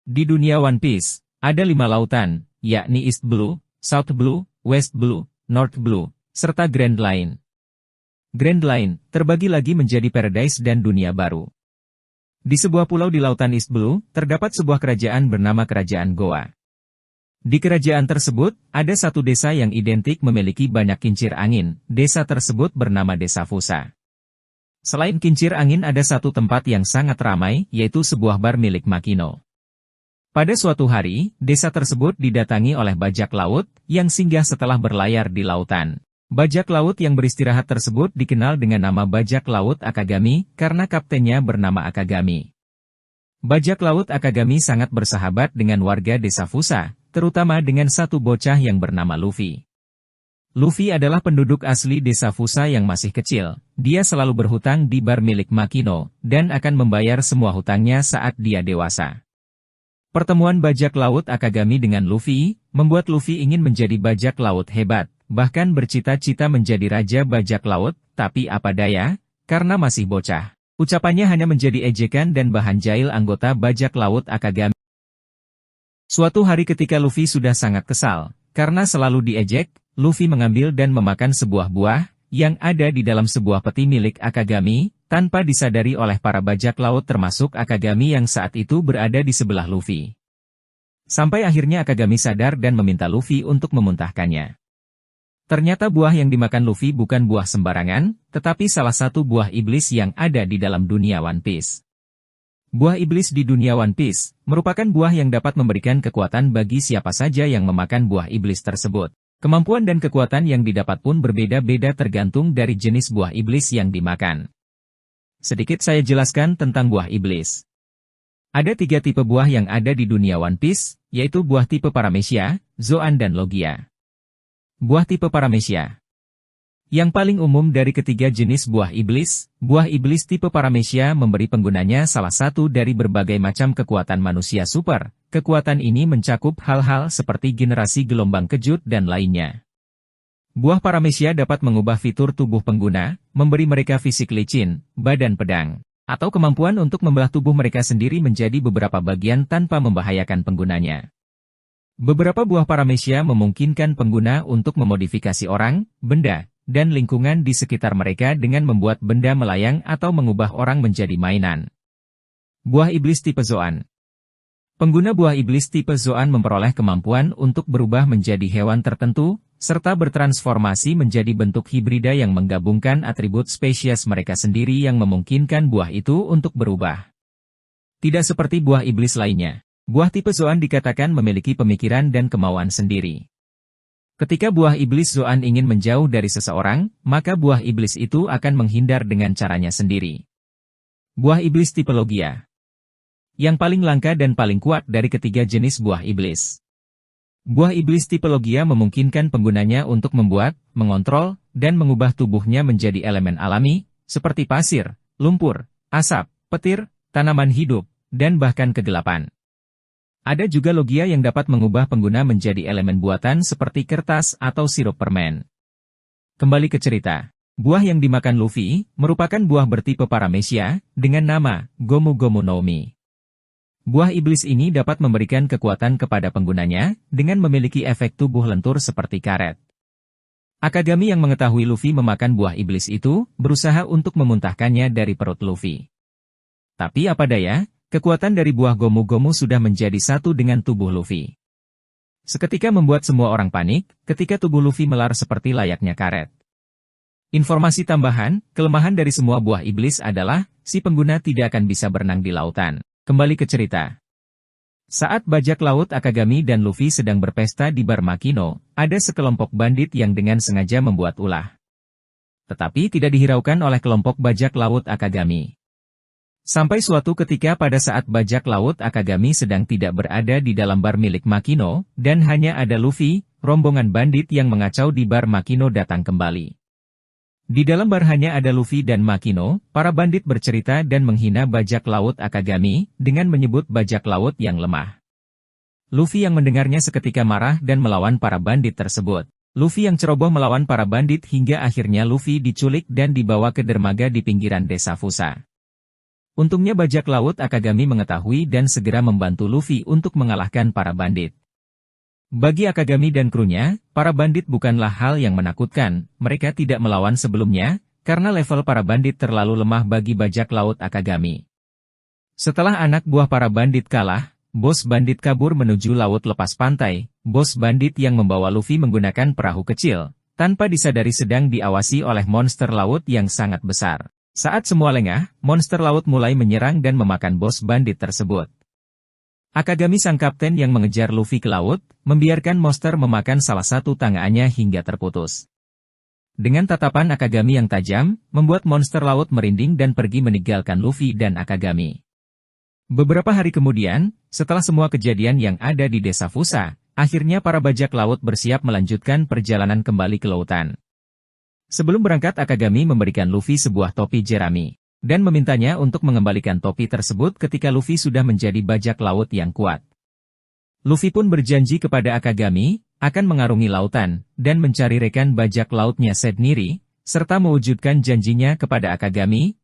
Di dunia One Piece, ada 5 lautan, yakni East Blue, South Blue, West Blue, North Blue, serta Grand Line. Grand Line terbagi lagi menjadi Paradise dan Dunia Baru. Di sebuah pulau di lautan East Blue, terdapat sebuah kerajaan bernama Kerajaan Goa. Di kerajaan tersebut, ada satu desa yang identik memiliki banyak kincir angin. Desa tersebut bernama Desa Fusa. Selain kincir angin ada satu tempat yang sangat ramai, yaitu sebuah bar milik Makino. Pada suatu hari, desa tersebut didatangi oleh bajak laut, yang singgah setelah berlayar di lautan. Bajak laut yang beristirahat tersebut dikenal dengan nama Bajak Laut Akagami, karena kaptennya bernama Akagami. Bajak laut Akagami sangat bersahabat dengan warga desa Fusa, terutama dengan satu bocah yang bernama Luffy. Luffy adalah penduduk asli desa Fusa yang masih kecil. Dia selalu berhutang di bar milik Makino, dan akan membayar semua hutangnya saat dia dewasa. Pertemuan bajak laut Akagami dengan Luffy, membuat Luffy ingin menjadi bajak laut hebat, bahkan bercita-cita menjadi raja bajak laut, tapi apa daya, karena masih bocah. Ucapannya hanya menjadi ejekan dan bahan jail anggota bajak laut Akagami. Suatu hari ketika Luffy sudah sangat kesal, karena selalu diejek, Luffy mengambil dan memakan sebuah buah, yang ada di dalam sebuah peti milik Akagami, tanpa disadari oleh para bajak laut termasuk Akagami yang saat itu berada di sebelah Luffy. Sampai akhirnya Akagami sadar dan meminta Luffy untuk memuntahkannya. Ternyata buah yang dimakan Luffy bukan buah sembarangan, tetapi salah satu buah iblis yang ada di dalam dunia One Piece. Buah iblis di dunia One Piece merupakan buah yang dapat memberikan kekuatan bagi siapa saja yang memakan buah iblis tersebut. Kemampuan dan kekuatan yang didapat pun berbeda-beda tergantung dari jenis buah iblis yang dimakan. Sedikit saya jelaskan tentang buah iblis. Ada 3 tipe buah yang ada di dunia One Piece, yaitu buah tipe Paramecia, Zoan dan Logia. Buah tipe Paramecia. Yang paling umum dari ketiga jenis buah iblis tipe Paramecia memberi penggunanya salah satu dari berbagai macam kekuatan manusia super. Kekuatan ini mencakup hal-hal seperti generasi gelombang kejut dan lainnya. Buah Paramecia dapat mengubah fitur tubuh pengguna, memberi mereka fisik licin, badan pedang, atau kemampuan untuk membelah tubuh mereka sendiri menjadi beberapa bagian tanpa membahayakan penggunanya. Beberapa buah Paramecia memungkinkan pengguna untuk memodifikasi orang, benda, dan lingkungan di sekitar mereka dengan membuat benda melayang atau mengubah orang menjadi mainan. Buah iblis tipe Zoan. Pengguna buah iblis tipe Zoan memperoleh kemampuan untuk berubah menjadi hewan tertentu, serta bertransformasi menjadi bentuk hibrida yang menggabungkan atribut spesies mereka sendiri yang memungkinkan buah itu untuk berubah. Tidak seperti buah iblis lainnya, buah tipe Zoan dikatakan memiliki pemikiran dan kemauan sendiri. Ketika buah iblis Zoan ingin menjauh dari seseorang, maka buah iblis itu akan menghindar dengan caranya sendiri. Buah iblis tipe Logia. Yang paling langka dan paling kuat dari ketiga jenis buah iblis. Buah iblis tipe Logia memungkinkan penggunanya untuk membuat, mengontrol, dan mengubah tubuhnya menjadi elemen alami, seperti pasir, lumpur, asap, petir, tanaman hidup, dan bahkan kegelapan. Ada juga Logia yang dapat mengubah pengguna menjadi elemen buatan seperti kertas atau sirup permen. Kembali ke cerita. Buah yang dimakan Luffy merupakan buah bertipe Paramecia dengan nama Gomu Gomu no Mi. Buah iblis ini dapat memberikan kekuatan kepada penggunanya dengan memiliki efek tubuh lentur seperti karet. Akagami yang mengetahui Luffy memakan buah iblis itu berusaha untuk memuntahkannya dari perut Luffy. Tapi apa daya, kekuatan dari buah Gomu Gomu sudah menjadi satu dengan tubuh Luffy. Seketika membuat semua orang panik ketika tubuh Luffy melar seperti layaknya karet. Informasi tambahan, kelemahan dari semua buah iblis adalah, si pengguna tidak akan bisa berenang di lautan. Kembali ke cerita. Saat bajak laut Akagami dan Luffy sedang berpesta di bar Makino, ada sekelompok bandit yang dengan sengaja membuat ulah. Tetapi tidak dihiraukan oleh kelompok bajak laut Akagami. Sampai suatu ketika pada saat bajak laut Akagami sedang tidak berada di dalam bar milik Makino, dan hanya ada Luffy, rombongan bandit yang mengacau di bar Makino datang kembali. Di dalam bar hanya ada Luffy dan Makino, para bandit bercerita dan menghina bajak laut Akagami, dengan menyebut bajak laut yang lemah. Luffy yang mendengarnya seketika marah dan melawan para bandit tersebut. Luffy yang ceroboh melawan para bandit hingga akhirnya Luffy diculik dan dibawa ke dermaga di pinggiran desa Fusa. Untungnya bajak laut Akagami mengetahui dan segera membantu Luffy untuk mengalahkan para bandit. Bagi Akagami dan krunya, para bandit bukanlah hal yang menakutkan, mereka tidak melawan sebelumnya, karena level para bandit terlalu lemah bagi bajak laut Akagami. Setelah anak buah para bandit kalah, bos bandit kabur menuju laut lepas pantai. Bos bandit yang membawa Luffy menggunakan perahu kecil, tanpa disadari sedang diawasi oleh monster laut yang sangat besar. Saat semua lengah, monster laut mulai menyerang dan memakan bos bandit tersebut. Akagami sang kapten yang mengejar Luffy ke laut, membiarkan monster memakan salah satu tangannya hingga terputus. Dengan tatapan Akagami yang tajam, membuat monster laut merinding dan pergi meninggalkan Luffy dan Akagami. Beberapa hari kemudian, setelah semua kejadian yang ada di desa Fusa, akhirnya para bajak laut bersiap melanjutkan perjalanan kembali ke lautan. Sebelum berangkat Akagami memberikan Luffy sebuah topi jerami, dan memintanya untuk mengembalikan topi tersebut ketika Luffy sudah menjadi bajak laut yang kuat. Luffy pun berjanji kepada Akagami, akan mengarungi lautan, dan mencari rekan bajak lautnya sendiri, serta mewujudkan janjinya kepada Akagami,